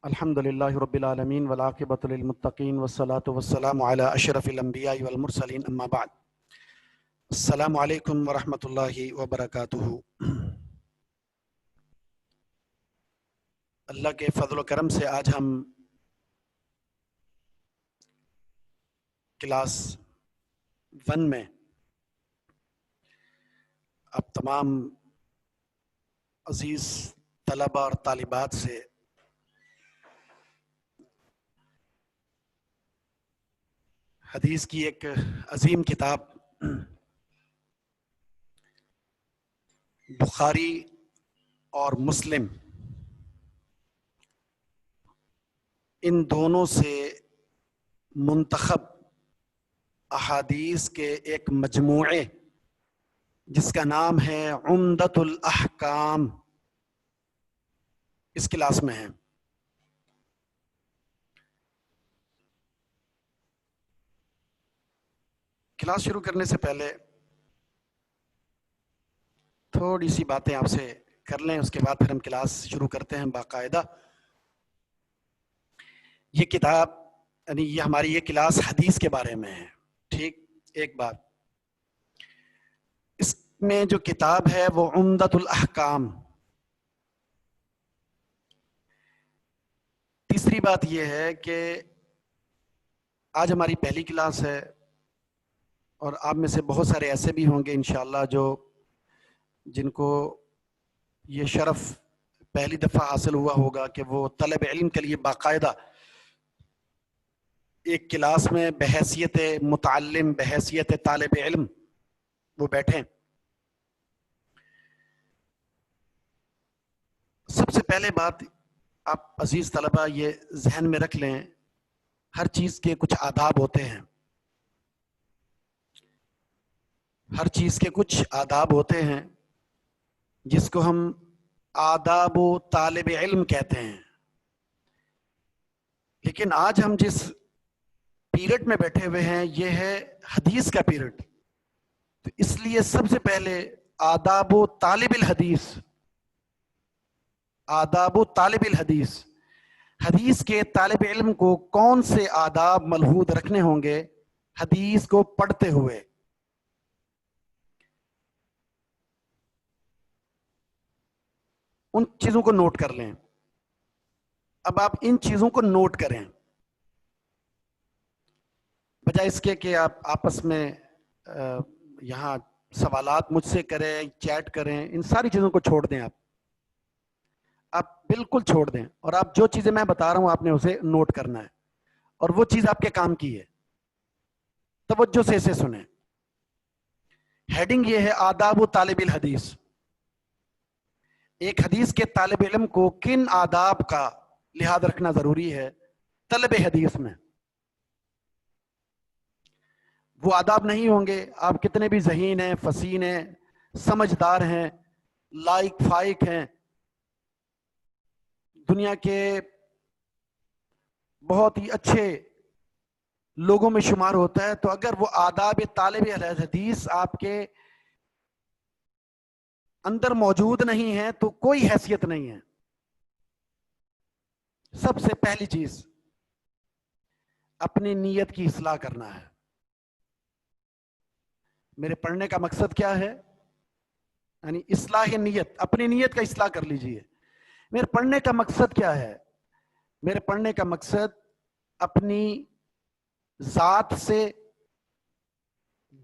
الحمد للہ رب العالمین والعاقبۃ للمتقین والصلاة والسلام علی اشرف الانبیاء والمرسلین اما بعد. السلام علیکم ورحمۃ اللہ وبرکاتہ. اللہ کے فضل و کرم سے آج ہم کلاس 1 میں اب تمام عزیز طلبہ اور طالبات سے حدیث کی ایک عظیم کتاب بخاری اور مسلم، ان دونوں سے منتخب احادیث کے ایک مجموعے جس کا نام ہے عمدۃ الاحکام، اس کلاس میں ہے. کلاس شروع کرنے سے پہلے تھوڑی سی باتیں آپ سے کر لیں، اس کے بعد پھر ہم کلاس شروع کرتے ہیں باقاعدہ. یہ کتاب یعنی یہ ہماری یہ کلاس حدیث کے بارے میں ہے. ٹھیک، ایک بات، اس میں جو کتاب ہے وہ عمدۃ الاحکام. تیسری بات یہ ہے کہ آج ہماری پہلی کلاس ہے اور آپ میں سے بہت سارے ایسے بھی ہوں گے انشاءاللہ جن کو یہ شرف پہلی دفعہ حاصل ہوا ہوگا کہ وہ طلب علم کے لیے باقاعدہ ایک کلاس میں بحیثیت متعلم، بحیثیت طالب علم وہ بیٹھیں. سب سے پہلے بات آپ عزیز طلبہ یہ ذہن میں رکھ لیں، ہر چیز کے کچھ آداب ہوتے ہیں، ہر چیز کے کچھ آداب ہوتے ہیں جس کو ہم آداب و طالب علم کہتے ہیں. لیکن آج ہم جس پیریڈ میں بیٹھے ہوئے ہیں یہ ہے حدیث کا پیریڈ، تو اس لیے سب سے پہلے آداب و طالب الحدیث، آداب و طالب الحدیث، حدیث کے طالب علم کو کون سے آداب ملحوظ رکھنے ہوں گے حدیث کو پڑھتے ہوئے. ان چیزوں کو نوٹ کر لیں. اب آپ ان چیزوں کو نوٹ کریں بجائے اس کے کہ آپ آپس میں یہاں سوالات مجھ سے کریں، چیٹ کریں. ان ساری چیزوں کو چھوڑ دیں، آپ بالکل چھوڑ دیں، اور آپ جو چیزیں میں بتا رہا ہوں آپ نے اسے نوٹ کرنا ہے، اور وہ چیز آپ کے کام کی ہے. توجہ سے اسے سنیں. ہیڈنگ یہ ہے آداب و طالب الحدیث. ایک حدیث کے طالب علم کو کن آداب کا لحاظ رکھنا ضروری ہے طلب حدیث میں. وہ آداب نہیں ہوں گے آپ کتنے بھی ذہین ہیں، فصیح ہیں، سمجھدار ہیں، لائق فائق ہیں، دنیا کے بہت ہی اچھے لوگوں میں شمار ہوتا ہے، تو اگر وہ آداب طالب حدیث آپ کے اندر موجود نہیں ہے تو کوئی حیثیت نہیں ہے. سب سے پہلی چیز اپنی نیت کی اصلاح کرنا ہے. میرے پڑھنے کا مقصد کیا ہے؟ یعنی اصلاح نیت، اپنی نیت کا اصلاح کر لیجئے. میرے پڑھنے کا مقصد کیا ہے؟ میرے پڑھنے کا مقصد اپنی ذات سے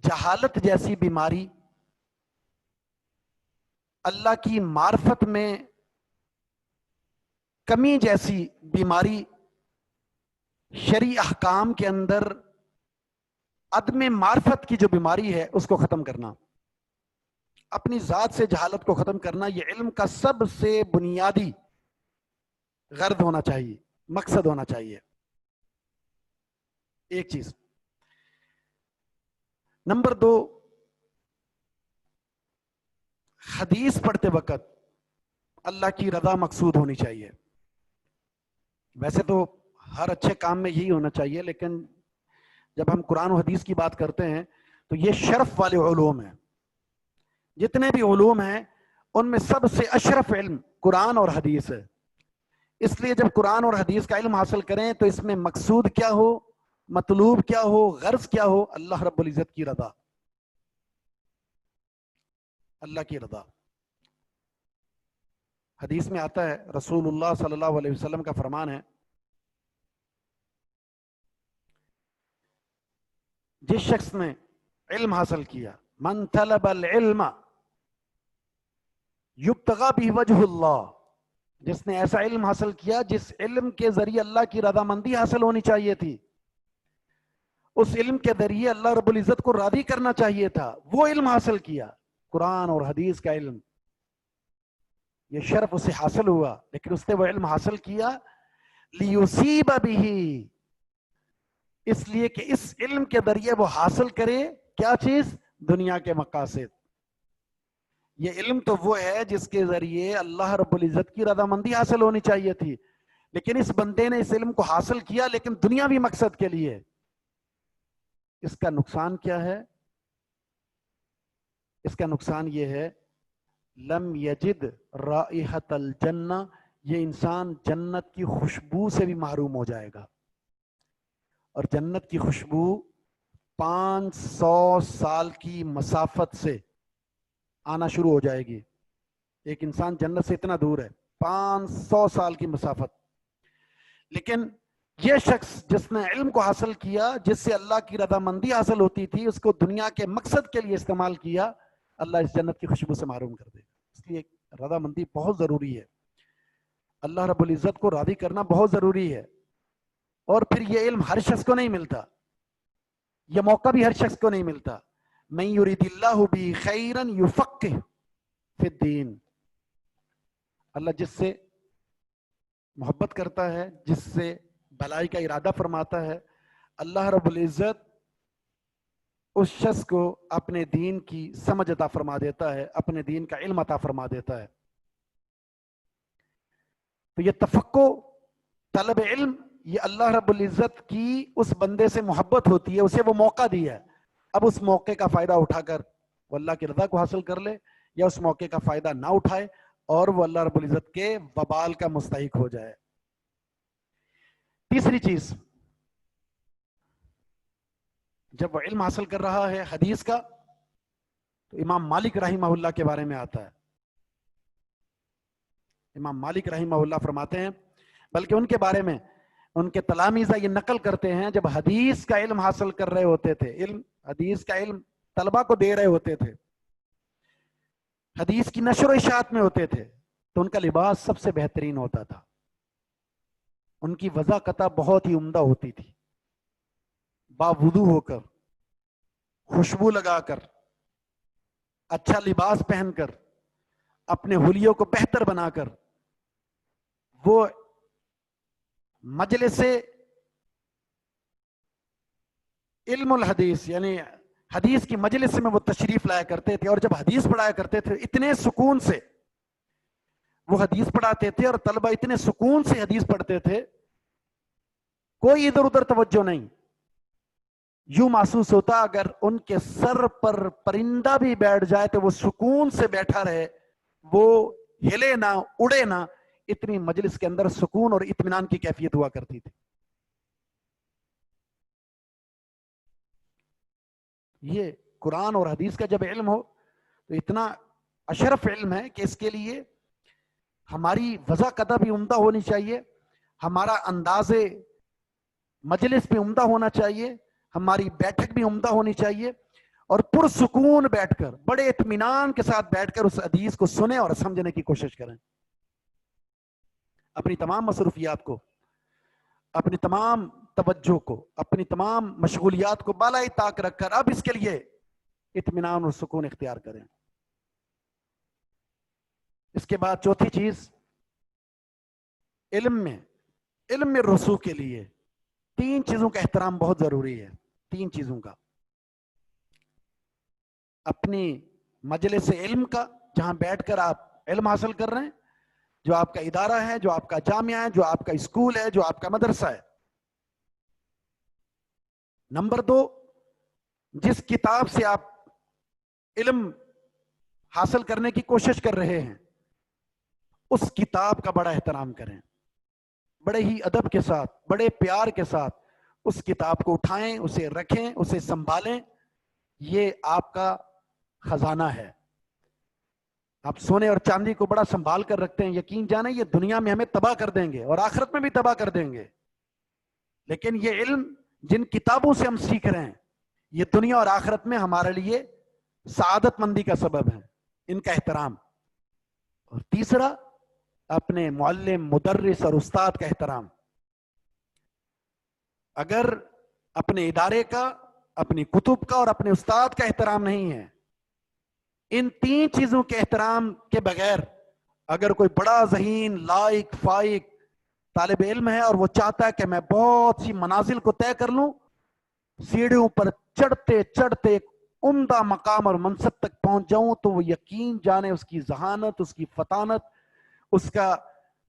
جہالت جیسی بیماری، اللہ کی معرفت میں کمی جیسی بیماری، شرعی احکام کے اندر عدم معرفت کی جو بیماری ہے اس کو ختم کرنا. اپنی ذات سے جہالت کو ختم کرنا یہ علم کا سب سے بنیادی غرض ہونا چاہیے، مقصد ہونا چاہیے. ایک چیز. نمبر 2، حدیث پڑھتے وقت اللہ کی رضا مقصود ہونی چاہیے. ویسے تو ہر اچھے کام میں یہی ہونا چاہیے، لیکن جب ہم قرآن و حدیث کی بات کرتے ہیں تو یہ شرف والے علوم ہیں. جتنے بھی علوم ہیں ان میں سب سے اشرف علم قرآن اور حدیث ہے. اس لیے جب قرآن اور حدیث کا علم حاصل کریں تو اس میں مقصود کیا ہو، مطلوب کیا ہو، غرض کیا ہو، اللہ رب العزت کی رضا، اللہ کی رضا۔ حدیث میں آتا ہے، رسول اللہ صلی اللہ علیہ وسلم کا فرمان ہے، جس شخص نے علم حاصل کیا، من طلب العلم یبتغى به وجہ اللہ، جس نے ایسا علم حاصل کیا جس علم کے ذریعے اللہ کی رضامندی حاصل ہونی چاہیے تھی، اس علم کے ذریعے اللہ رب العزت کو راضی کرنا چاہیے تھا، وہ علم حاصل کیا، قرآن اور حدیث کا علم، یہ شرف اسے حاصل ہوا، لیکن اس نے وہ علم حاصل کیا لیصیب به، اس لیے کہ اس علم کے ذریعے وہ حاصل کرے کیا چیز؟ دنیا کے مقاصد۔ یہ علم تو وہ ہے جس کے ذریعے اللہ رب العزت کی رضامندی حاصل ہونی چاہیے تھی، لیکن اس بندے نے اس علم کو حاصل کیا لیکن دنیاوی مقصد کے لیے۔ اس کا نقصان کیا ہے؟ اس کا نقصان یہ ہے، لم یجد رائحۃ الجنہ، یہ انسان جنت کی خوشبو سے بھی محروم ہو جائے گا، اور جنت کی خوشبو 500 سال کی مسافت سے آنا شروع ہو جائے گی۔ ایک انسان جنت سے اتنا دور ہے، 500 سال کی مسافت، لیکن یہ شخص جس نے علم کو حاصل کیا جس سے اللہ کی رضامندی حاصل ہوتی تھی، اس کو دنیا کے مقصد کے لیے استعمال کیا، اللہ اس جنت کی خوشبو سے محروم کر دے گا۔ اس لیے رضامندی بہت ضروری ہے، اللہ رب العزت کو راضی کرنا بہت ضروری ہے، اور پھر یہ علم ہر شخص کو نہیں ملتا، یہ موقع بھی ہر شخص کو نہیں ملتا۔ من یرید اللہ بہ خیرا یفقہ فی الدین، اللہ جس سے محبت کرتا ہے، جس سے بھلائی کا ارادہ فرماتا ہے، اللہ رب العزت اس شخص کو اپنے دین کی سمجھ عطا فرما دیتا ہے، اپنے دین کا علم عطا فرما دیتا ہے۔ تو یہ تفقہ، طلب علم، یہ اللہ رب العزت کی اس بندے سے محبت ہوتی ہے، اسے وہ موقع دیا ہے، اب اس موقع کا فائدہ اٹھا کر وہ اللہ کی رضا کو حاصل کر لے، یا اس موقع کا فائدہ نہ اٹھائے اور وہ اللہ رب العزت کے وبال کا مستحق ہو جائے۔ تیسری چیز، جب وہ علم حاصل کر رہا ہے حدیث کا، تو امام مالک رحمہ اللہ کے بارے میں آتا ہے، امام مالک رحمہ اللہ فرماتے ہیں، بلکہ ان کے بارے میں ان کے تلامذہ یہ نقل کرتے ہیں، جب حدیث کا علم حاصل کر رہے ہوتے تھے، حدیث کا علم طلبہ کو دے رہے ہوتے تھے، حدیث کی نشر و اشاعت میں ہوتے تھے، تو ان کا لباس سب سے بہترین ہوتا تھا، ان کی وضاقتہ بہت ہی عمدہ ہوتی تھی، باوضو ہو کر، خوشبو لگا کر، اچھا لباس پہن کر، اپنے حلیوں کو بہتر بنا کر، وہ مجلس علم الحدیث یعنی حدیث کی مجلس میں وہ تشریف لایا کرتے تھے، اور جب حدیث پڑھایا کرتے تھے اتنے سکون سے وہ حدیث پڑھاتے تھے، اور طلبہ اتنے سکون سے حدیث پڑھتے تھے، کوئی ادھر ادھر توجہ نہیں، یوں محسوس ہوتا اگر ان کے سر پر پرندہ بھی بیٹھ جائے تو وہ سکون سے بیٹھا رہے، وہ ہلے نہ، اڑے نہ، اتنی مجلس کے اندر سکون اور اطمینان کی کیفیت ہوا کرتی تھی۔ یہ قرآن اور حدیث کا جب علم ہو تو اتنا اشرف علم ہے کہ اس کے لیے ہماری وضاقتہ بھی عمدہ ہونی چاہیے، ہمارا انداز مجلس بھی عمدہ ہونا چاہیے، ہماری بیٹھک بھی عمدہ ہونی چاہیے، اور پرسکون بیٹھ کر، بڑے اطمینان کے ساتھ بیٹھ کر اس حدیث کو سنیں اور سمجھنے کی کوشش کریں۔ اپنی تمام مصروفیات کو، اپنی تمام توجہ کو، اپنی تمام مشغولیات کو بالائے طاق رکھ کر اب اس کے لیے اطمینان اور سکون اختیار کریں۔ اس کے بعد چوتھی چیز، علم میں رسوخ کے لیے 3 چیزوں کا احترام بہت ضروری ہے، 3 چیزوں کا، اپنی مجلس علم کا جہاں بیٹھ کر آپ علم حاصل کر رہے ہیں، جو آپ کا ادارہ ہے، جو آپ کا جامعہ ہے، جو آپ کا اسکول ہے، جو آپ کا مدرسہ ہے۔ نمبر 2، جس کتاب سے آپ علم حاصل کرنے کی کوشش کر رہے ہیں اس کتاب کا بڑا احترام کریں، بڑے ہی ادب کے ساتھ، بڑے پیار کے ساتھ اس کتاب کو اٹھائیں، اسے رکھیں، اسے سنبھالیں. یہ آپ کا خزانہ ہے. آپ سونے اور چاندی کو بڑا سنبھال کر رکھتے ہیں، یقین جانیں یہ دنیا میں ہمیں تباہ کر دیں گے اور آخرت میں بھی تباہ کر دیں گے. لیکن یہ علم جن کتابوں سے ہم سیکھ رہے ہیں، یہ دنیا اور آخرت میں ہمارے لیے سعادت مندی کا سبب ہے. ان کا احترام. اور تیسرا، اپنے معلم، مدرس اور استاد کا احترام. اگر اپنے ادارے کا، اپنی کتب کا اور اپنے استاد کا احترام نہیں ہے، ان تین چیزوں کے احترام کے بغیر اگر کوئی بڑا ذہین، لائق، فائق طالب علم ہے اور وہ چاہتا ہے کہ میں بہت سی منازل کو طے کر لوں، سیڑھیوں پر چڑھتے چڑھتے ایک عمدہ مقام اور منصب تک پہنچ جاؤں، تو وہ یقین جانے اس کی ذہانت، اس کی فطانت، اس کا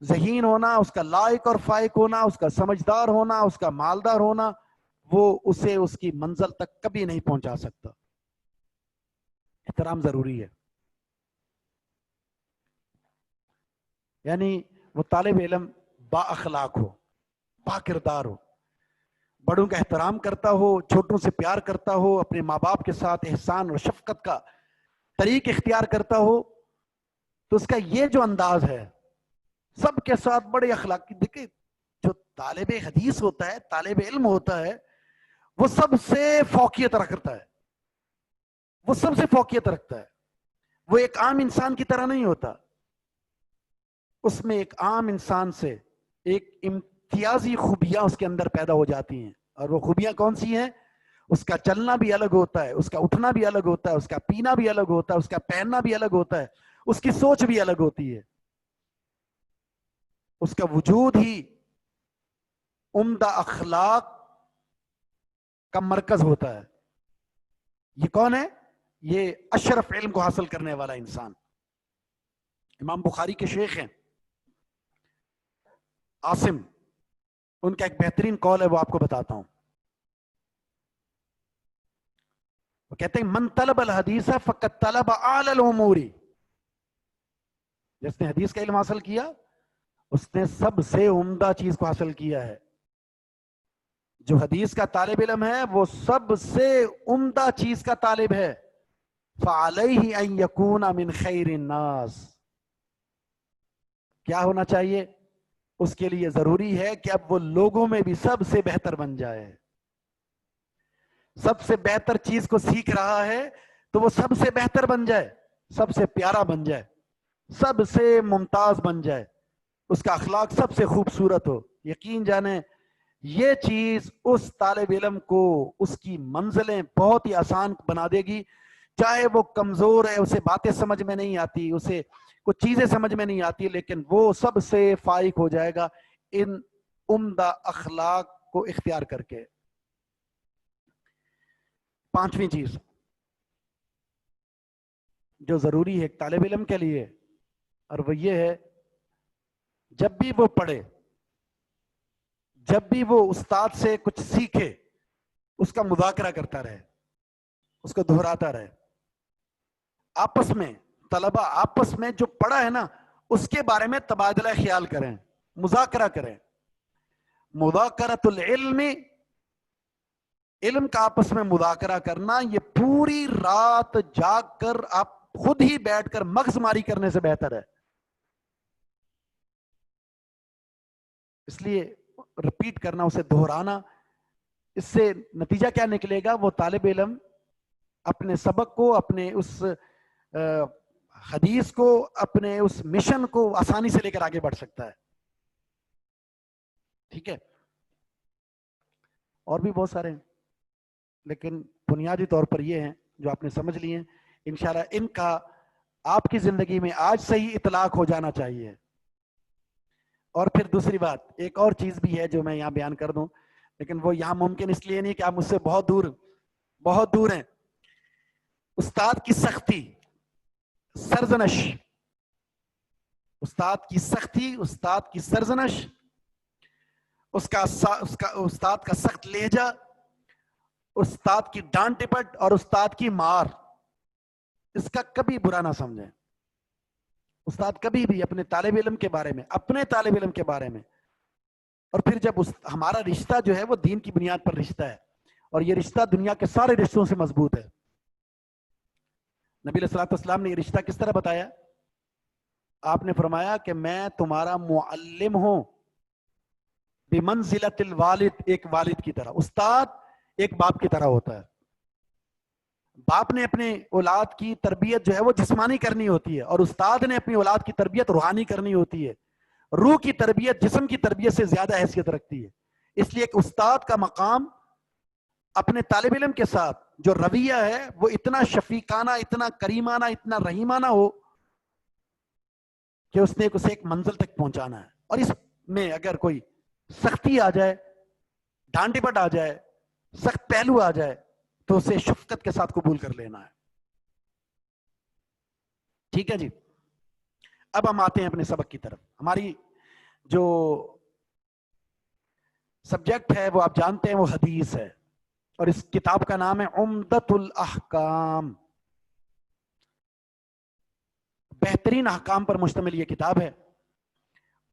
ذہین ہونا، اس کا لائق اور فائق ہونا، اس کا سمجھدار ہونا، اس کا مالدار ہونا، وہ اسے اس کی منزل تک کبھی نہیں پہنچا سکتا. احترام ضروری ہے. یعنی وہ طالب علم با اخلاق ہو، با کردار ہو، بڑوں کا احترام کرتا ہو، چھوٹوں سے پیار کرتا ہو، اپنے ماں باپ کے ساتھ احسان اور شفقت کا طریق اختیار کرتا ہو. تو اس کا یہ جو انداز ہے، سب کے ساتھ بڑے اخلاقی. دیکھیں جو طالب حدیث ہوتا ہے، طالب علم ہوتا ہے، وہ سب سے فوقیت رکھتا ہے. وہ سب سے فوقیت رکھتا ہے. وہ ایک عام انسان کی طرح نہیں ہوتا. اس میں ایک عام انسان سے ایک امتیازی خوبیاں اس کے اندر پیدا ہو جاتی ہیں. اور وہ خوبیاں کون سی ہیں؟ اس کا چلنا بھی الگ ہوتا ہے، اس کا اٹھنا بھی الگ ہوتا ہے، اس کا پینا بھی الگ ہوتا ہے، اس کا پہننا بھی الگ ہوتا ہے، اس کی سوچ بھی الگ ہوتی ہے. اس کا وجود ہی عمدہ اخلاق کا مرکز ہوتا ہے. یہ کون ہے؟ یہ اشرف علم کو حاصل کرنے والا انسان. امام بخاری کے شیخ ہیں عاصم، ان کا ایک بہترین قول ہے، وہ آپ کو بتاتا ہوں. وہ کہتے ہیں من طلب الحدیث فقد طلب اعلی الامور. جس نے حدیث کا علم حاصل کیا، اس نے سب سے عمدہ چیز کو حاصل کیا ہے. جو حدیث کا طالب علم ہے وہ سب سے عمدہ چیز کا طالب ہے. فعلیہ ان یکون من خیر الناس. کیا ہونا چاہیے؟ اس کے لیے ضروری ہے کہ اب وہ لوگوں میں بھی سب سے بہتر بن جائے. سب سے بہتر چیز کو سیکھ رہا ہے تو وہ سب سے بہتر بن جائے، سب سے پیارا بن جائے، سب سے ممتاز بن جائے، اس کا اخلاق سب سے خوبصورت ہو. یقین جانیں یہ چیز اس طالب علم کو اس کی منزلیں بہت ہی آسان بنا دے گی. چاہے وہ کمزور ہے، اسے باتیں سمجھ میں نہیں آتی، اسے کچھ چیزیں سمجھ میں نہیں آتی، لیکن وہ سب سے فائق ہو جائے گا ان عمدہ اخلاق کو اختیار کر کے. پانچویں چیز جو ضروری ہے ایک طالب علم کے لیے، اور وہ یہ ہے جب بھی وہ پڑھے، جب بھی وہ استاد سے کچھ سیکھے، اس کا مذاکرہ کرتا رہے، اس کو دہراتا رہے. آپس میں طلبہ آپس میں جو پڑھا ہے نا اس کے بارے میں تبادلہ خیال کریں، مذاکرہ کریں. مذاکرۃ العلم، علم کا آپس میں مذاکرہ کرنا، یہ پوری رات جاگ کر آپ خود ہی بیٹھ کر مغز ماری کرنے سے بہتر ہے. اس لیے رپیٹ کرنا، اسے دہرانا. اس سے نتیجہ کیا نکلے گا؟ وہ طالب علم اپنے سبق کو، اپنے اس حدیث کو، اپنے اس مشن کو آسانی سے لے کر آگے بڑھ سکتا ہے. ٹھیک ہے، اور بھی بہت سارے ہیں لیکن بنیادی طور پر یہ ہیں جو آپ نے سمجھ لیے ہیں. انشاءاللہ ان کا آپ کی زندگی میں آج سے ہی اطلاق ہو جانا چاہیے. اور پھر دوسری بات، ایک اور چیز بھی ہے جو میں یہاں بیان کر دوں، لیکن وہ یہاں ممکن اس لیے نہیں کہ آپ مجھ سے بہت دور ہیں. استاد کی سختی، سرزنش، استاد کی سختی، استاد کی سرزنش، اس کا استاد کا سخت لہجہ، استاد کی ڈانٹ ڈپٹ اور استاد کی مار، اس کا کبھی برا نہ سمجھیں. استاد کبھی بھی اپنے طالب علم کے بارے میں اور پھر جب ہمارا رشتہ جو ہے وہ دین کی بنیاد پر رشتہ ہے، اور یہ رشتہ دنیا کے سارے رشتوں سے مضبوط ہے. نبی علیہ الصلوۃ والسلام نے یہ رشتہ کس طرح بتایا؟ آپ نے فرمایا کہ میں تمہارا معلم ہوں بمنزلۃ الوالد، ایک والد کی طرح. استاد ایک باپ کی طرح ہوتا ہے. باپ نے اپنے اولاد کی تربیت جو ہے وہ جسمانی کرنی ہوتی ہے، اور استاد نے اپنی اولاد کی تربیت روحانی کرنی ہوتی ہے. روح کی تربیت جسم کی تربیت سے زیادہ حیثیت رکھتی ہے. اس لیے ایک استاد کا مقام اپنے طالب علم کے ساتھ جو رویہ ہے وہ اتنا شفیقانہ، اتنا کریمانہ، اتنا رحیمانہ ہو کہ اس نے اسے ایک منزل تک پہنچانا ہے. اور اس میں اگر کوئی سختی آ جائے، ڈانٹ ڈپٹ آ جائے، سخت پہلو آ جائے، تو اسے شفقت کے ساتھ قبول کر لینا ہے. ٹھیک ہے جی. اب ہم آتے ہیں اپنے سبق کی طرف. ہماری جو سبجیکٹ ہے وہ آپ جانتے ہیں، وہ حدیث ہے، اور اس کتاب کا نام ہے عمدۃ الاحکام. بہترین احکام پر مشتمل یہ کتاب ہے.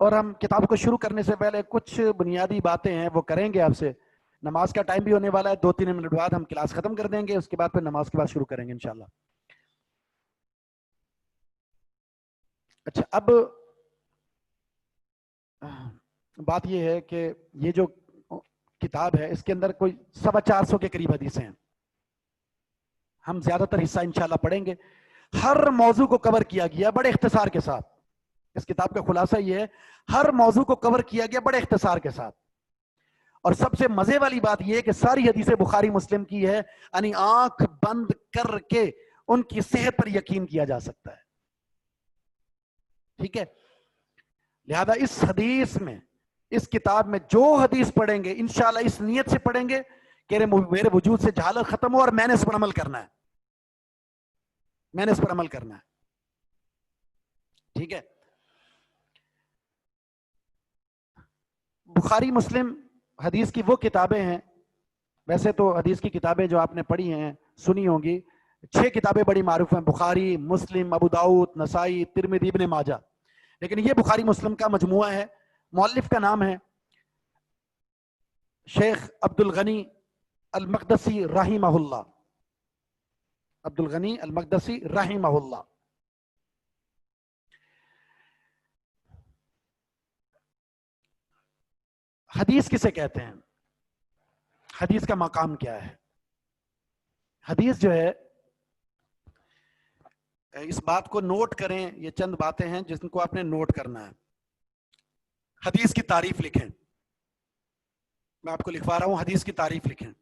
اور ہم کتاب کو شروع کرنے سے پہلے کچھ بنیادی باتیں ہیں وہ کریں گے آپ سے. نماز کا ٹائم بھی ہونے والا ہے، 2-3 منٹ بعد ہم کلاس ختم کر دیں گے، اس کے بعد پھر نماز کے بعد شروع کریں گے انشاءاللہ. اچھا، اب بات یہ ہے کہ یہ جو کتاب ہے اس کے اندر کوئی 450 کے قریب حدیثیں ہیں. ہم زیادہ تر حصہ انشاءاللہ پڑھیں گے. ہر موضوع کو کور کیا گیا بڑے اختصار کے ساتھ. اس کتاب کا خلاصہ یہ ہے، ہر موضوع کو کور کیا گیا بڑے اختصار کے ساتھ. اور سب سے مزے والی بات یہ ہے کہ ساری حدیثیں بخاری مسلم کی ہے، یعنی آنکھ بند کر کے ان کی صحت پر یقین کیا جا سکتا ہے. ٹھیک ہے. لہذا اس حدیث میں، اس کتاب میں جو حدیث پڑھیں گے انشاءاللہ اس نیت سے پڑھیں گے کہ میرے وجود سے جہالت ختم ہو اور میں نے اس پر عمل کرنا ہے. میں نے اس پر عمل کرنا ہے. ٹھیک ہے. بخاری مسلم حدیث کی وہ کتابیں ہیں، ویسے تو حدیث کی کتابیں جو آپ نے پڑھی ہیں، سنی ہوں گی، 6 کتابیں بڑی معروف ہیں: بخاری، مسلم، ابو داؤد، نسائی، ترمذی، ابن ماجہ. لیکن یہ بخاری مسلم کا مجموعہ ہے. مؤلف کا نام ہے شیخ عبد الغنی المقدسی رحمہ اللہ. عبد الغنی المقدسی رحمہ اللہ. حدیث کسے کہتے ہیں؟ حدیث کا مقام کیا ہے؟ حدیث جو ہے، اس بات کو نوٹ کریں، یہ چند باتیں ہیں جن کو آپ نے نوٹ کرنا ہے. حدیث کی تعریف لکھیں. میں آپ کو لکھوا رہا ہوں، حدیث کی تعریف لکھیں.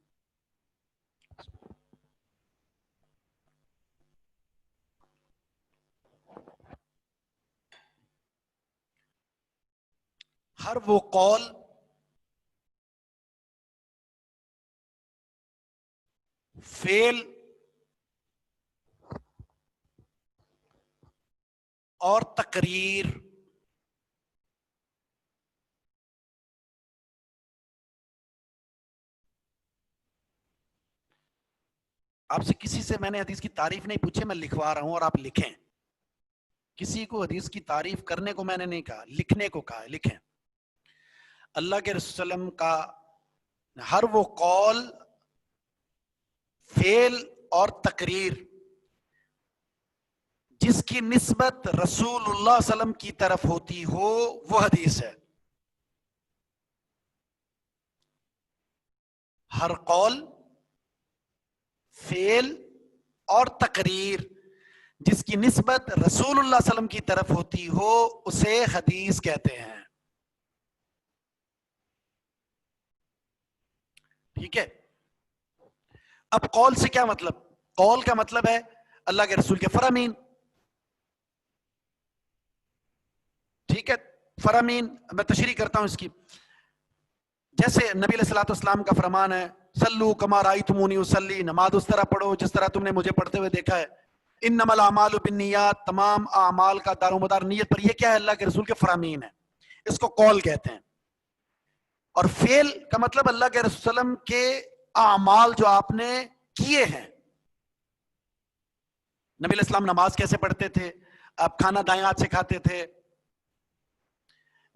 ہر وہ قول، فعل اور تقریر آپ سے کسی سے میں نے حدیث کی تعریف نہیں پوچھی، میں لکھوا رہا ہوں اور آپ لکھیں. کسی کو حدیث کی تعریف کرنے کو میں نے نہیں کہا، لکھنے کو کہا. لکھیں. اللہ کے رسول صلی اللہ علیہ وسلم کا ہر وہ قول، فعل اور تقریر جس کی نسبت رسول اللہ صلی اللہ علیہ وسلم کی طرف ہوتی ہو وہ حدیث ہے. ہر قول، فعل اور تقریر جس کی نسبت رسول اللہ صلی اللہ علیہ وسلم کی طرف ہوتی ہو اسے حدیث کہتے ہیں. ٹھیک ہے. اب قول سے کیا مطلب؟ قول کا مطلب ہے اللہ کے رسول کے فرامین. ٹھیک ہے. فرامین میں تشریح کرتا ہوں اس کی. جیسے نبی علیہ الصلوۃ والسلام کا فرمان ہے، صلو کما رأیتمونی اصلی، نماز اس طرح پڑھو جس طرح تم نے مجھے پڑھتے ہوئے دیکھا ہے. انما الاعمال بالنیات، تمام اعمال کا دار و مدار نیت پر. یہ کیا ہے؟ اللہ کے رسول کے فرامین ہے. اس کو قول کہتے ہیں. اور فعل کا مطلب اللہ کے رسول صلی اللہ علیہ وسلم کے اعمال جو آپ نے کیے ہیں. نبی علیہ السلام نماز کیسے پڑھتے تھے؟ آپ کھانا دائیں ہاتھ سے کھاتے تھے،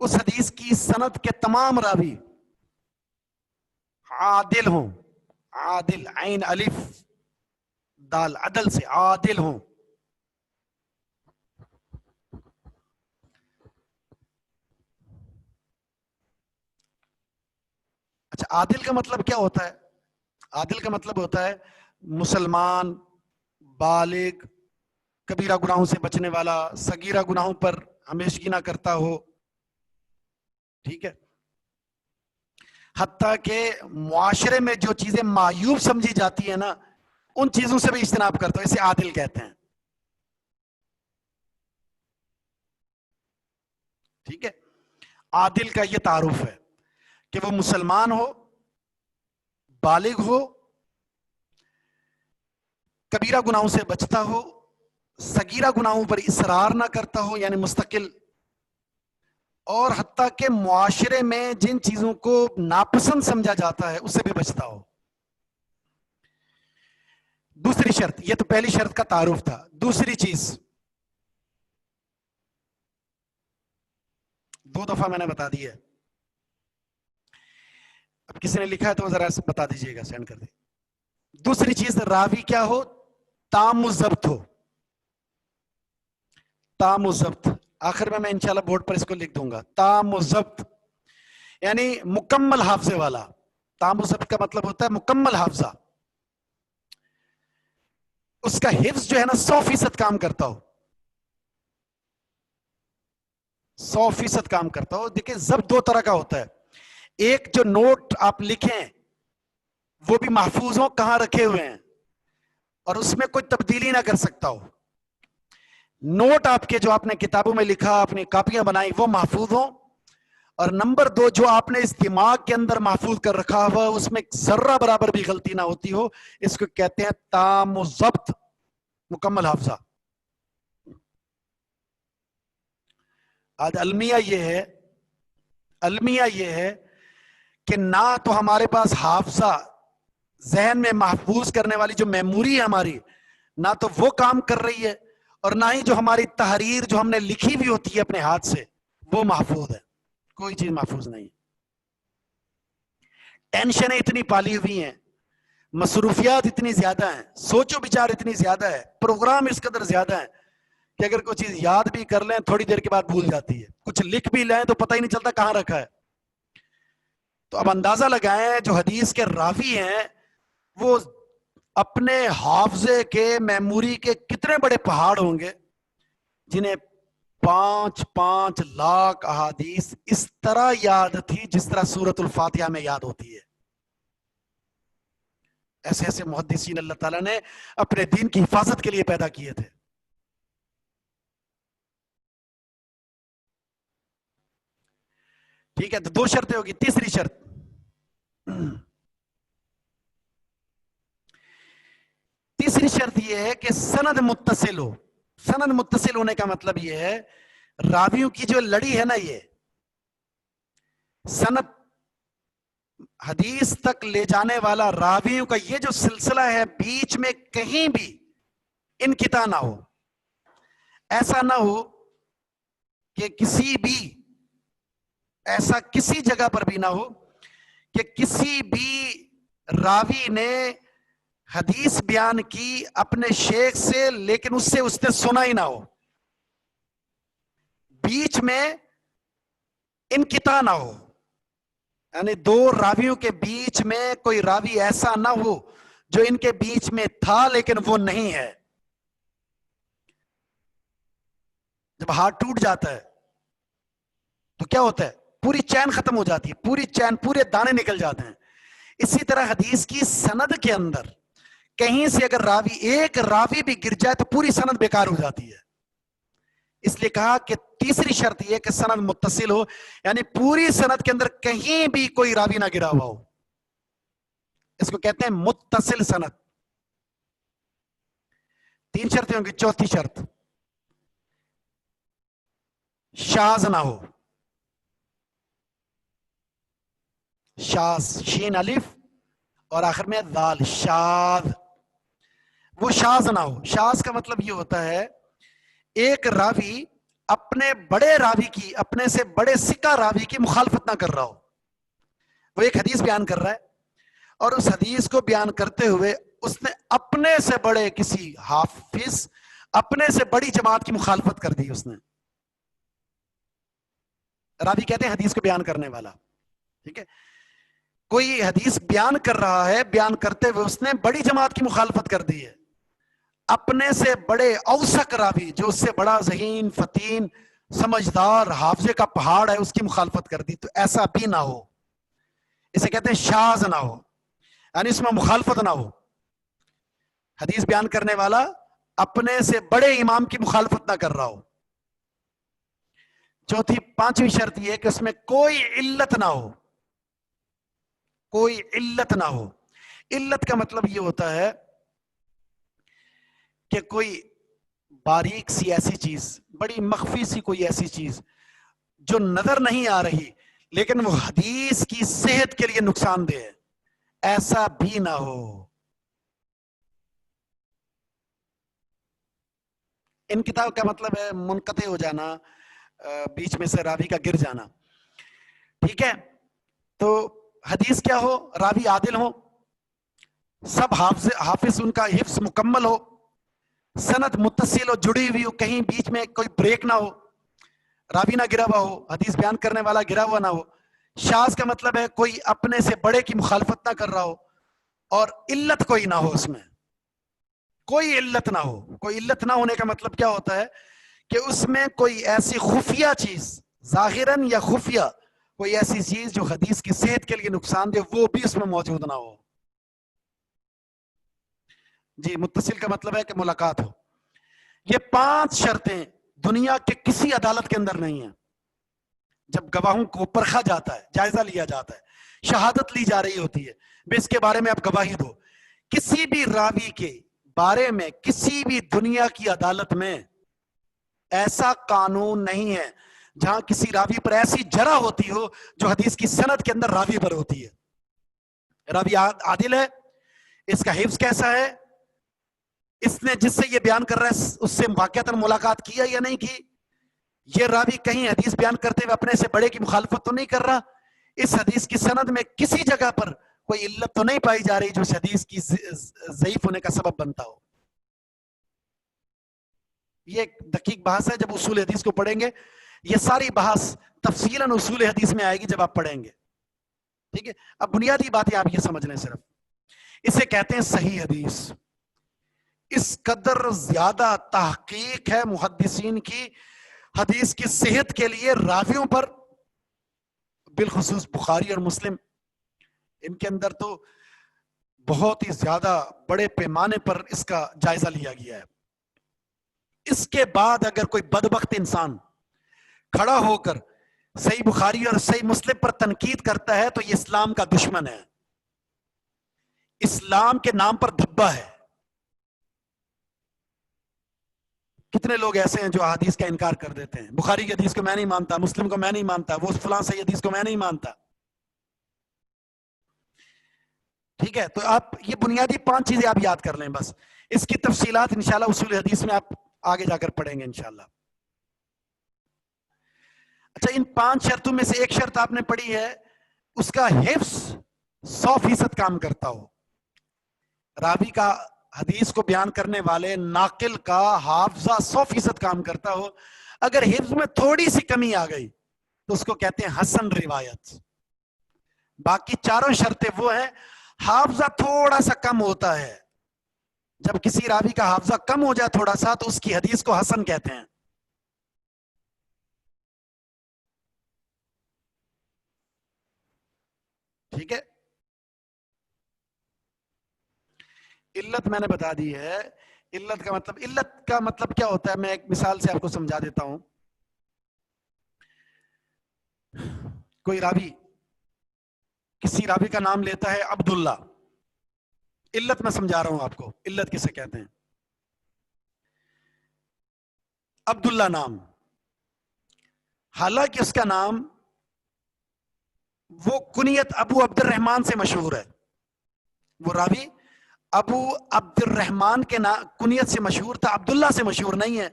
اس حدیث کی سند کے تمام راوی عادل ہوں. عادل، عین الف دال، عدل سے عادل ہوں. اچھا، عادل کا مطلب کیا ہوتا ہے؟ عادل کا مطلب ہوتا ہے مسلمان، بالغ، کبیرہ گناہوں سے بچنے والا، صغیرہ گناہوں پر ہمیشگی نہ کرتا ہو. ٹھیک ہے. حتیٰ کہ معاشرے میں جو چیزیں معیوب سمجھی جاتی ہیں نا، ان چیزوں سے بھی اجتناب کرتا ہو، اسے عادل کہتے ہیں. ٹھیک ہے. عادل کا یہ تعارف ہے کہ وہ مسلمان ہو، بالغ ہو، کبیرہ گناہوں سے بچتا ہو، صغیرہ گناہوں پر اصرار نہ کرتا ہو یعنی مستقل، اور حتیٰ کہ معاشرے میں جن چیزوں کو ناپسند سمجھا جاتا ہے اس سے بھی بچتا ہو. دوسری شرط، یہ تو پہلی شرط کا تعارف تھا. دوسری چیز 2 دفعہ میں نے بتا دی ہے. اب کسی نے لکھا ہے تو ذرا بتا دیجئے گا، سینڈ کر دیں. دوسری چیز، راوی کیا ہو؟ تام الضبط ہو. تام الضبط، آخر میں انشاءاللہ بورڈ پر اس کو لکھ دوں گا. تام الضبط یعنی مکمل حافظے والا. تام الضبط کا مطلب ہوتا ہے مکمل حافظہ. اس کا حفظ جو ہے نا 100% کام کرتا ہو. 100% کام کرتا ہو. دیکھیں ضبط 2 طرح کا ہوتا ہے. ایک جو نوٹ آپ لکھیں وہ بھی محفوظ ہو، کہاں رکھے ہوئے ہیں، اور اس میں کوئی تبدیلی نہ کر سکتا ہو. نوٹ آپ کے جو آپ نے کتابوں میں لکھا، اپنی کاپیاں بنائی، وہ محفوظ ہوں. اور نمبر 2، جو آپ نے اس دماغ کے اندر محفوظ کر رکھا ہوا اس میں ذرہ برابر بھی غلطی نہ ہوتی ہو. اس کو کہتے ہیں تام الضبط، مکمل حافظہ. آج المیہ یہ ہے کہ نہ تو ہمارے پاس حافظہ، ذہن میں محفوظ کرنے والی جو میموری ہے ہماری، نہ تو وہ کام کر رہی ہے، اور نہ ہی جو ہماری تحریر جو ہم نے لکھی بھی ہوتی ہے اپنے ہاتھ سے وہ محفوظ ہے. کوئی چیز محفوظ نہیں. ٹینشنیں اتنی پالی ہوئی ہیں، مصروفیات اتنی زیادہ ہیں، سوچ و بچار اتنی زیادہ ہے، پروگرام اس قدر زیادہ ہیں کہ اگر کوئی چیز یاد بھی کر لیں تھوڑی دیر کے بعد بھول جاتی ہے. کچھ لکھ بھی لیں تو پتہ ہی نہیں چلتا کہاں رکھا ہے. تو اب اندازہ لگائیں جو حدیث کے راوی ہیں وہ اپنے حافظے کے، میموری کے کتنے بڑے پہاڑ ہوں گے، جنہیں 5 لاکھ احادیث اس طرح یاد تھی جس طرح سورۃ الفاتحہ میں یاد ہوتی ہے. ایسے ایسے محدثین اللہ تعالیٰ نے اپنے دین کی حفاظت کے لیے پیدا کیے تھے. ٹھیک ہے. تو 2 شرطیں ہوگی. تیسری شرط، یہ ہے کہ سند متصل ہو. سند متصل ہونے کا مطلب یہ ہے راویوں کی جو لڑی ہے نا، یہ سند حدیث تک لے جانے والا راویوں کا یہ جو سلسلہ ہے، بیچ میں کہیں بھی انقطاع نہ ہو. ایسا نہ ہو کہ ایسا کسی جگہ پر بھی نہ ہو کہ کسی بھی راوی نے حدیث بیان کی اپنے شیخ سے، لیکن اس نے سنا ہی نہ ہو. بیچ میں انقطاع نہ ہو، یعنی 2 راویوں کے بیچ میں کوئی راوی ایسا نہ ہو جو ان کے بیچ میں تھا لیکن وہ نہیں ہے. جب ہاتھ ٹوٹ جاتا ہے تو کیا ہوتا ہے؟ پوری چین ختم ہو جاتی ہے، پوری چین، پورے دانے نکل جاتے ہیں. اسی طرح حدیث کی سند کے اندر کہیں سے اگر ایک راوی بھی گر جائے تو پوری سند بیکار ہو جاتی ہے. اس لیے کہا کہ تیسری شرط یہ کہ سند متصل ہو، یعنی پوری سند کے اندر کہیں بھی کوئی راوی نہ گرا ہوا ہو. اس کو کہتے ہیں متصل سند. 3 شرطیں ہوں گی. چوتھی شرط، شاذ نہ ہو. شاذ، شین الف اور آخر میں ذال، شاذ. وہ شاذ نہ ہو. شاذ کا مطلب یہ ہوتا ہے ایک راوی اپنے بڑے راوی کی، اپنے سے بڑے ثقہ راوی کی مخالفت نہ کر رہا ہو. وہ ایک حدیث بیان کر رہا ہے اور اس حدیث کو بیان کرتے ہوئے اس نے اپنے سے بڑے کسی حافظ، اپنے سے بڑی جماعت کی مخالفت کر دی. اس نے، راوی کہتے ہیں حدیث کو بیان کرنے والا، ٹھیک ہے، کوئی حدیث بیان کر رہا ہے، بیان کرتے ہوئے اس نے بڑی جماعت کی مخالفت کر دی ہے. اپنے سے بڑے اوسق راوی، جو اس سے بڑا ذہین، فتین، سمجھدار، حافظے کا پہاڑ ہے، اس کی مخالفت کر دی. تو ایسا بھی نہ ہو. اسے کہتے ہیں شاذ نہ ہو، یعنی اس میں مخالفت نہ ہو. حدیث بیان کرنے والا اپنے سے بڑے امام کی مخالفت نہ کر رہا ہو. چوتھی، پانچویں شرط یہ ہے کہ اس میں کوئی علت نہ ہو. کوئی علت نہ ہو. علت کا مطلب یہ ہوتا ہے کہ کوئی باریک سی ایسی چیز، بڑی مخفی سی کوئی ایسی چیز جو نظر نہیں آ رہی لیکن وہ حدیث کی صحت کے لیے نقصان دہ ہے، ایسا بھی نہ ہو. ان کتاب کا مطلب ہے منقطع ہو جانا، بیچ میں سے راوی کا گر جانا. ٹھیک ہے، تو حدیث کیا ہو؟ راوی عادل ہو، سب حافظ ان کا حفظ مکمل ہو، سند متصل ہو، جڑی ہوئی ہو، کہیں بیچ میں کوئی بریک نہ ہو، راوی نہ گرا ہوا ہو، حدیث بیان کرنے والا گرا ہوا نہ ہو. شاذ کا مطلب ہے کوئی اپنے سے بڑے کی مخالفت نہ کر رہا ہو اور علت کوئی نہ ہو، اس میں کوئی علت نہ ہو. کوئی علت نہ ہونے کا مطلب کیا ہوتا ہے کہ اس میں کوئی ایسی خفیہ چیز، ظاہراً یا خفیہ کوئی ایسی چیز جو حدیث کی صحت کے لیے نقصان دے، وہ بھی اس میں موجود نہ ہو. جی، متصل کا مطلب ہے کہ ملاقات ہو. یہ 5 شرطیں دنیا کے کسی عدالت کے اندر نہیں ہیں. جب گواہوں کو پرکھا جاتا ہے، جائزہ لیا جاتا ہے، شہادت لی جا رہی ہوتی ہے، بے اس کے بارے میں آپ گواہی دو، کسی بھی راوی کے بارے میں کسی بھی دنیا کی عدالت میں ایسا قانون نہیں ہے جہاں کسی راوی پر ایسی جرح ہوتی ہو جو حدیث کی سند کے اندر راوی پر ہوتی ہے. راوی عادل ہے، اس کا حفظ کیسا ہے، اس نے جس سے یہ بیان کر رہا ہے اس سے واقعتاً ملاقات کیا یا نہیں کی، یہ راوی کہیں حدیث بیان کرتے ہوئے اپنے سے بڑے کی مخالفت تو نہیں کر رہا، اس حدیث کی سند میں کسی جگہ پر کوئی علت تو نہیں پائی جا رہی جو اس حدیث کی ضعیف ہونے کا سبب بنتا ہو. یہ ایک دقیق بحث ہے، جب اصول حدیث کو پڑھیں گے یہ ساری بحث تفصیلاً اصول حدیث میں آئے گی جب آپ پڑھیں گے. ٹھیک ہے، اب بنیادی باتیں آپ یہ سمجھ لیں صرف. اسے کہتے ہیں صحیح حدیث. اس قدر زیادہ تحقیق ہے محدثین کی حدیث کی صحت کے لیے راویوں پر، بالخصوص بخاری اور مسلم، ان کے اندر تو بہت ہی زیادہ بڑے پیمانے پر اس کا جائزہ لیا گیا ہے. اس کے بعد اگر کوئی بدبخت انسان کھڑا ہو کر صحیح بخاری اور صحیح مسلم پر تنقید کرتا ہے تو یہ اسلام کا دشمن ہے، اسلام کے نام پر دھبا ہے. کتنے لوگ ایسے ہیں جو حدیث کا انکار کر دیتے ہیں، بخاری کی حدیث کو میں نہیں مانتا، مسلم کو میں نہیں مانتا، وہ فلاں صحیح حدیث کو میں نہیں مانتا. ٹھیک ہے، تو آپ یہ بنیادی 5 چیزیں آپ یاد کر لیں بس. اس کی تفصیلات انشاءاللہ اصول حدیث میں آپ آگے جا کر پڑھیں گے انشاءاللہ. اچھا، ان 5 شرطوں میں سے ایک شرط آپ نے پڑھی ہے، اس کا حفظ 100% کام کرتا ہو. راوی کا، حدیث کو بیان کرنے والے ناقل کا حافظہ 100% کام کرتا ہو. اگر حفظ میں تھوڑی سی کمی آ گئی تو اس کو کہتے ہیں حسن روایت. باقی 4 شرطیں وہ ہیں، حافظہ تھوڑا سا کم ہوتا ہے، جب کسی راوی کا حافظہ کم ہو جائے تھوڑا سا تو اس کی حدیث کو حسن کہتے ہیں. ٹھیک ہے، علت میں نے بتا دی ہے. علت کا مطلب کیا ہوتا ہے، میں ایک مثال سے آپ کو سمجھا دیتا ہوں. کوئی راوی کسی راوی کا نام لیتا ہے عبداللہ. علت میں سمجھا رہا ہوں آپ کو، علت کسے کہتے ہیں. عبداللہ نام، حالانکہ اس کا نام وہ کنیت ابو عبد الرحمن سے مشہور ہے. وہ راوی ابو عبد الرحمن کے کنیت سے مشہور تھا، عبداللہ سے مشہور نہیں ہے.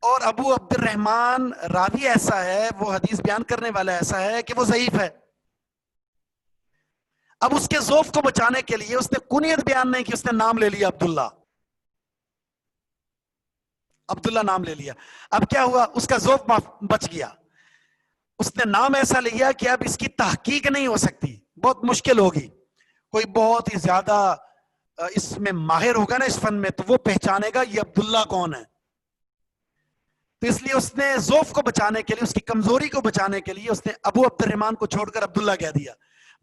اور ابو عبد الرحمن راوی ایسا ہے، وہ حدیث بیان کرنے والا ایسا ہے کہ وہ ضعیف ہے. اب اس کے ذوف کو بچانے کے لیے اس نے کنیت بیان نہیں کی، اس نے نام لے لیا عبداللہ. عبداللہ نام لے لیا. اب کیا ہوا؟ اس کا ذوف بچ گیا. اس نے نام ایسا لیا کہ اب اس کی تحقیق نہیں ہو سکتی، بہت مشکل ہوگی. کوئی بہت ہی زیادہ اس میں ماہر ہوگا نا اس فن میں، تو وہ پہچانے گا یہ عبداللہ کون ہے. تو اس لیے اس نے ذوف کو بچانے کے لیے، اس کی کمزوری کو بچانے کے لیے اس نے ابو عبد الرحمن کو چھوڑ کر عبداللہ کہہ دیا.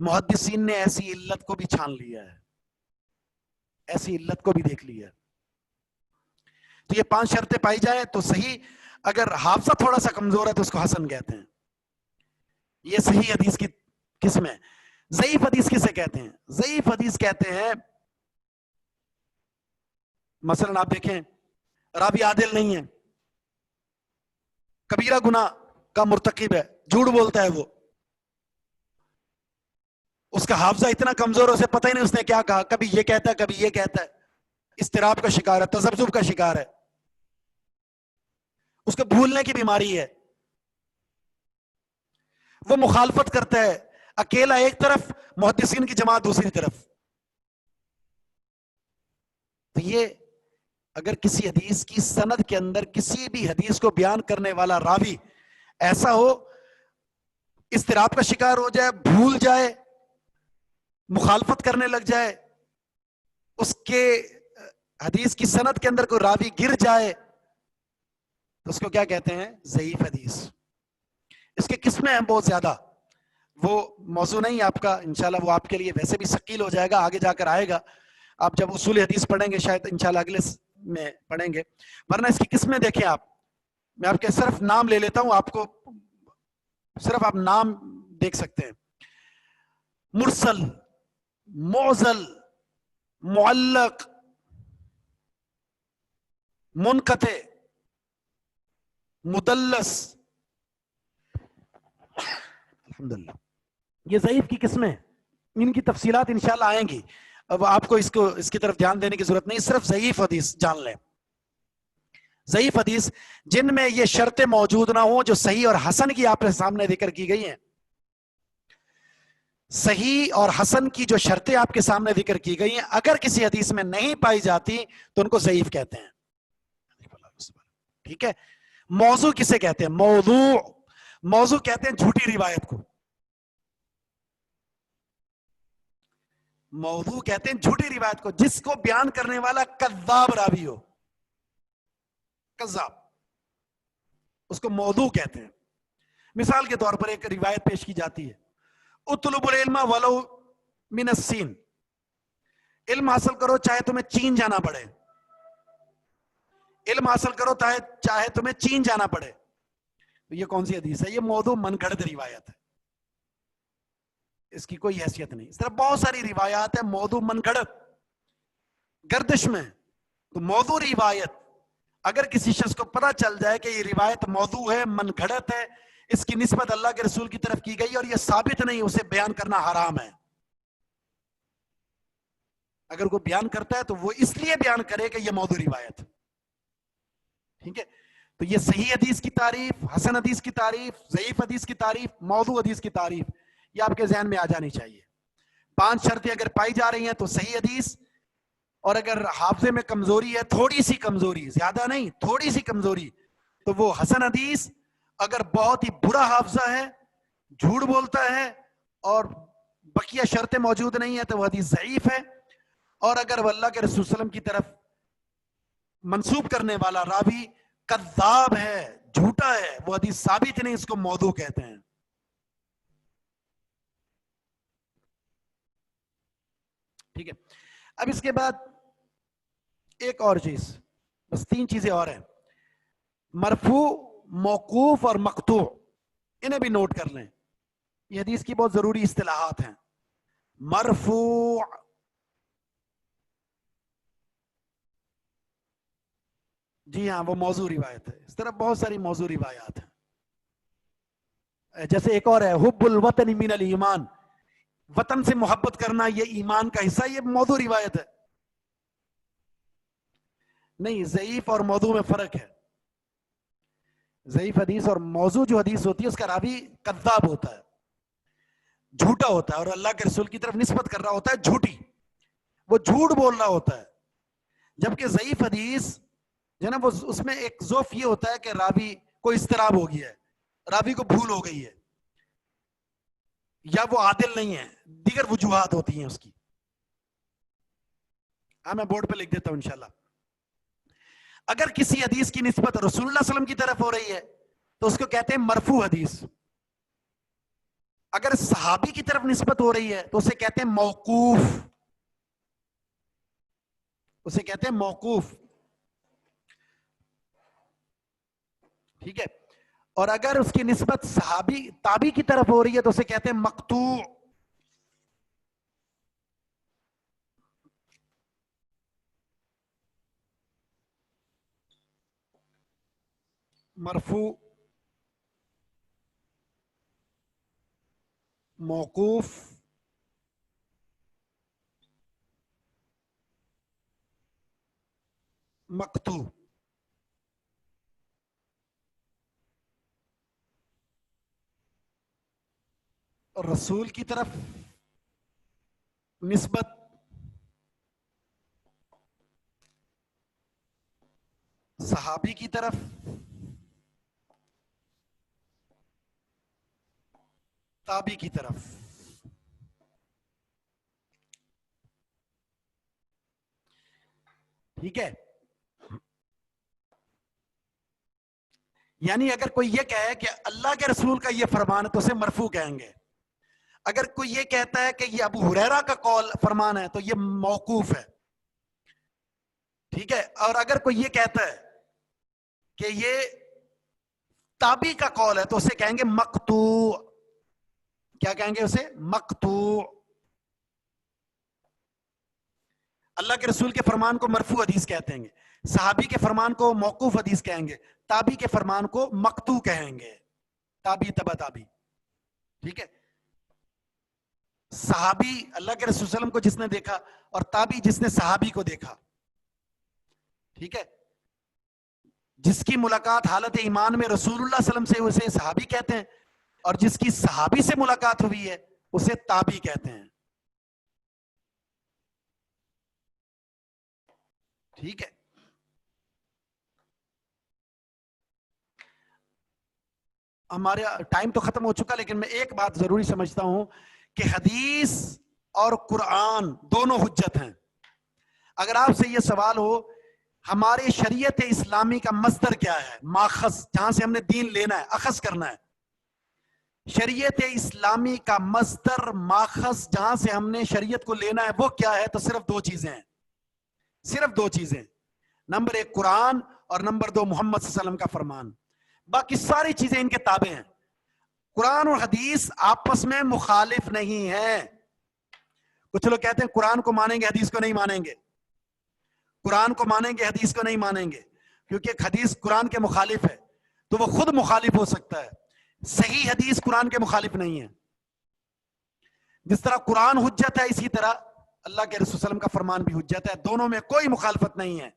محدثین نے ایسی علت کو بھی چھان لیا ہے، ایسی علت کو بھی دیکھ لیا ہے. تو یہ 5 شرطیں پائی جائیں تو صحیح. اگر حافظہ تھوڑا سا کمزور ہے تو اس کو حسن کہتے ہیں. یہ صحیح حدیث کی قسم ہے. ضعیف حدیث کسے کہتے ہیں؟ ضعیف حدیث کہتے ہیں مثلا آپ دیکھیں راوی عادل نہیں ہے، کبیرہ گناہ کا مرتکب ہے، جھوٹ بولتا ہے، وہ اس کا حافظہ اتنا کمزور ہے اسے پتہ ہی نہیں اس نے کیا کہا، کبھی یہ کہتا ہے کبھی یہ کہتا ہے، اضطراب کا شکار ہے، تذبذب کا شکار ہے، اس کو بھولنے کی بیماری ہے، وہ مخالفت کرتا ہے، اکیلا ایک طرف، محدثین کی جماعت دوسری طرف. تو یہ اگر کسی حدیث کی سند کے اندر کسی بھی حدیث کو بیان کرنے والا راوی ایسا ہو، اضطراب کا شکار ہو جائے، بھول جائے، مخالفت کرنے لگ جائے، اس کے حدیث کی سند کے اندر کوئی راوی گر جائے، تو اس کو کیا کہتے ہیں؟ ضعیف حدیث. اس کے قسمیں ہیں بہت زیادہ، وہ موضوع نہیں آپ کا، انشاءاللہ وہ آپ کے لیے ویسے بھی ثقیل ہو جائے گا، آگے جا کر آئے گا. آپ جب اصول حدیث پڑھیں گے شاید انشاءاللہ اگلے میں پڑھیں گے. ورنہ اس کی قسمیں دیکھیں آپ، میں آپ کے صرف نام لے لیتا ہوں، آپ کو صرف آپ نام دیکھ سکتے ہیں. مرسل، معضل، معلق، منقطع، مدلس. الحمدللہ یہ ضعیف کی قسمیں، ان کی تفصیلات انشاءاللہ آئیں گی. اب آپ کو اس کی طرف دھیان دینے کی ضرورت نہیں، صرف ضعیف حدیث جان لیں. ضعیف حدیث جن میں یہ شرطیں موجود نہ ہوں جو صحیح اور حسن کی آپ کے سامنے ذکر کی گئی ہیں. صحیح اور حسن کی جو شرطیں آپ کے سامنے ذکر کی گئی ہیں اگر کسی حدیث میں نہیں پائی جاتی تو ان کو ضعیف کہتے ہیں. ٹھیک ہے. موضوع کسے کہتے ہیں؟ موضوع کہتے ہیں جھوٹی روایت کو. موضوع کہتے ہیں جھوٹی روایت کو جس کو بیان کرنے والا کذاب راوی ہو. کذاب، اس کو موضوع کہتے ہیں. مثال کے طور پر ایک روایت پیش کی جاتی ہے، اطلب العلم ولو من الصین، علم حاصل کرو چاہے تمہیں چین جانا پڑے. علم حاصل کرو چاہے تمہیں چین جانا پڑے. یہ کون سی حدیث ہے؟ یہ موضوع من گھڑت روایت ہے، اس کی کوئی حیثیت نہیں. اس طرح بہت ساری روایات ہیں موضوع من گھڑت گردش میں. تو موضوع روایت اگر کسی شخص کو پتہ چل جائے کہ یہ روایت موضوع ہے، من گھڑت ہے، اس کی نسبت اللہ کے رسول کی طرف کی گئی اور یہ ثابت نہیں، اسے بیان کرنا حرام ہے. اگر کوئی بیان کرتا ہے تو وہ اس لیے بیان کرے کہ یہ موضوع روایت. ٹھیک ہے. تو یہ صحیح حدیث کی تعریف، حسن حدیث کی تعریف، ضعیف حدیث کی تعریف، موضوع حدیث کی تعریف، یہ آپ کے ذہن میں آ جانی چاہیے. 5 شرطیں اگر پائی جا رہی ہیں تو صحیح حدیث. اور اگر حافظے میں کمزوری ہے، تھوڑی سی کمزوری، زیادہ نہیں، تھوڑی سی کمزوری، تو وہ حسن حدیث. اگر بہت ہی برا حافظہ ہے، جھوٹ بولتا ہے اور بقیہ شرطیں موجود نہیں ہیں تو وہ حدیث ضعیف ہے. اور اگر وہ اللہ کے رسول صلی اللہ علیہ وسلم کی طرف منسوب کرنے والا راوی کذاب ہے، جھوٹا ہے، وہ حدیث ثابت نہیں، اس کو موضوع کہتے ہیں. ٹھیک ہے. اب اس کے بعد ایک اور چیز، بس 3 چیزیں اور ہیں، مرفوع، موقوف اور مقطوع. انہیں بھی نوٹ کر لیں، یہ حدیث کی بہت ضروری اصطلاحات ہیں. مرفوع جی ہاں وہ موضوع روایت ہے. اس طرح بہت ساری موضوع روایات ہیں. جیسے ایک اور ہے حب الوطن من الایمان، وطن سے محبت کرنا یہ ایمان کا حصہ، یہ موضوع روایت ہے. نہیں، ضعیف اور موضوع میں فرق ہے. ضعیف حدیث اور موضوع جو حدیث ہوتی ہے اس کا راوی کذاب ہوتا ہے، جھوٹا ہوتا ہے، اور اللہ کے رسول کی طرف نسبت کر رہا ہوتا ہے جھوٹی، وہ جھوٹ بول رہا ہوتا ہے. جبکہ ضعیف حدیث جو ہے نا وہ اس میں ایک ضعف یہ ہوتا ہے کہ راوی کو اضطراب ہو گیا ہے، راوی کو بھول ہو گئی ہے، یا وہ عادل نہیں ہے، دیگر وجوہات ہوتی ہیں اس کی. ہاں میں بورڈ پہ لکھ دیتا ہوں انشاءاللہ. اگر کسی حدیث کی نسبت رسول اللہ صلی اللہ علیہ وسلم کی طرف ہو رہی ہے تو اس کو کہتے ہیں مرفوع حدیث. اگر صحابی کی طرف نسبت ہو رہی ہے تو اسے کہتے ہیں موقوف، اسے کہتے ہیں موقوف. ٹھیک ہے. اور اگر اس کی نسبت صحابی تابعی کی طرف ہو رہی ہے تو اسے کہتے ہیں مقطوع. مرفوع، موقوف، مقطوع. رسول کی طرف نسبت صحابی کی طرف تابعی کی طرف. ٹھیک ہے. یعنی اگر کوئی یہ کہے کہ اللہ کے رسول کا یہ فرمان ہے تو اسے مرفوع کہیں گے. اگر کوئی یہ کہتا ہے کہ یہ ابو ہریرہ کا قول فرمان ہے تو یہ موقوف ہے. ٹھیک ہے. اور اگر کوئی یہ کہتا ہے کہ یہ تابعی کا قول ہے تو اسے کہیں گے مقطوع. کیا کہیں گے اسے؟ مقطوع. اللہ کے رسول کے فرمان کو مرفوع حدیث کہتے ہیں گے، صحابی کے فرمان کو موقوف حدیث کہیں گے، تابعی کے فرمان کو مقطوع کہیں گے. تابعی تبع تابعی. ٹھیک ہے. صحابی اللہ کے رسول صلی اللہ علیہ وسلم کو جس نے دیکھا، اور تابعی جس نے صحابی کو دیکھا. ٹھیک ہے. جس کی ملاقات حالت ایمان میں رسول اللہ صلی اللہ علیہ وسلم سے اسے صحابی کہتے ہیں، اور جس کی صحابی سے ملاقات ہوئی ہے اسے تابعی کہتے ہیں. ٹھیک ہے. ہمارے ٹائم تو ختم ہو چکا، لیکن میں ایک بات ضروری سمجھتا ہوں کہ حدیث اور قرآن دونوں حجت ہیں. اگر آپ سے یہ سوال ہو ہمارے شریعت اسلامی کا مصدر کیا ہے، ماخذ جہاں سے ہم نے دین لینا ہے، اخذ کرنا ہے، شریعت اسلامی کا مصدر ماخذ جہاں سے ہم نے شریعت کو لینا ہے وہ کیا ہے؟ تو صرف دو چیزیں ہیں، صرف دو چیزیں. نمبر ایک قرآن، اور نمبر دو محمد صلی اللہ علیہ وسلم کا فرمان. باقی ساری چیزیں ان کے تابع ہیں. قرآن اور حدیث آپس میں مخالف نہیں ہیں. کچھ لوگ کہتے ہیں قرآن کو مانیں گے حدیث کو نہیں مانیں گے، قرآن کو مانیں گے حدیث کو نہیں مانیں گے، کیونکہ ایک حدیث قرآن کے مخالف ہے تو وہ خود مخالف ہو سکتا ہے. صحیح حدیث قرآن کے مخالف نہیں ہے. جس طرح قرآن حجت ہے اسی طرح اللہ کے رسول صلی اللہ علیہ وسلم کا فرمان بھی حجت ہے. دونوں میں کوئی مخالفت نہیں ہے.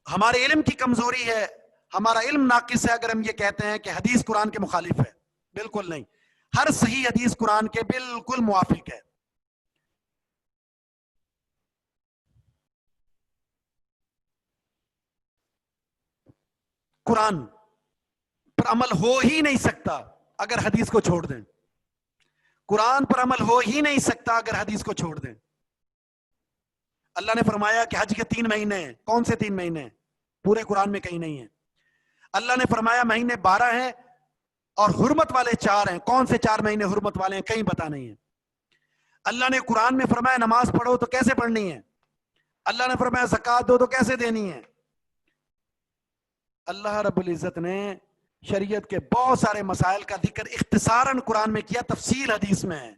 ہمارے علم کی کمزوری ہے، ہمارا علم ناقص ہے اگر ہم یہ کہتے ہیں کہ حدیث قرآن کے مخالف ہے. بالکل نہیں، ہر صحیح حدیث قرآن کے بالکل موافق ہے. قرآن پر عمل ہو ہی نہیں سکتا اگر حدیث کو چھوڑ دیں. قرآن پر عمل ہو ہی نہیں سکتا اگر حدیث کو چھوڑ دیں. اللہ نے فرمایا کہ حج کے 3 مہینے ہیں. کون سے 3 مہینے ہیں؟ پورے قرآن میں کہیں نہیں ہے. اللہ نے فرمایا مہینے 12 ہیں اور حرمت والے 4 ہیں. کون سے 4 مہینے حرمت والے ہیں؟ کہیں پتا نہیں ہے. اللہ نے قرآن میں فرمایا نماز پڑھو تو کیسے پڑھنی ہے؟ اللہ نے فرمایا زکوٰۃ دو تو کیسے دینی ہے؟ اللہ رب العزت نے شریعت کے بہت سارے مسائل کا ذکر اختصاراً قرآن میں کیا، تفصیل حدیث میں ہے.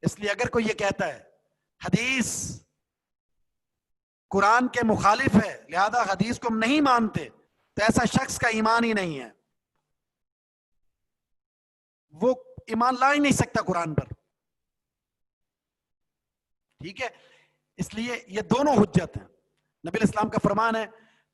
اس لیے اگر کوئی یہ کہتا ہے حدیث قرآن کے مخالف ہے لہذا حدیث کو ہم نہیں مانتے، تو ایسا شخص کا ایمان ہی نہیں ہے، وہ ایمان لا ہی نہیں سکتا قرآن پر. ٹھیک ہے. اس لیے یہ دونوں حجت ہیں. نبی اسلام کا فرمان ہے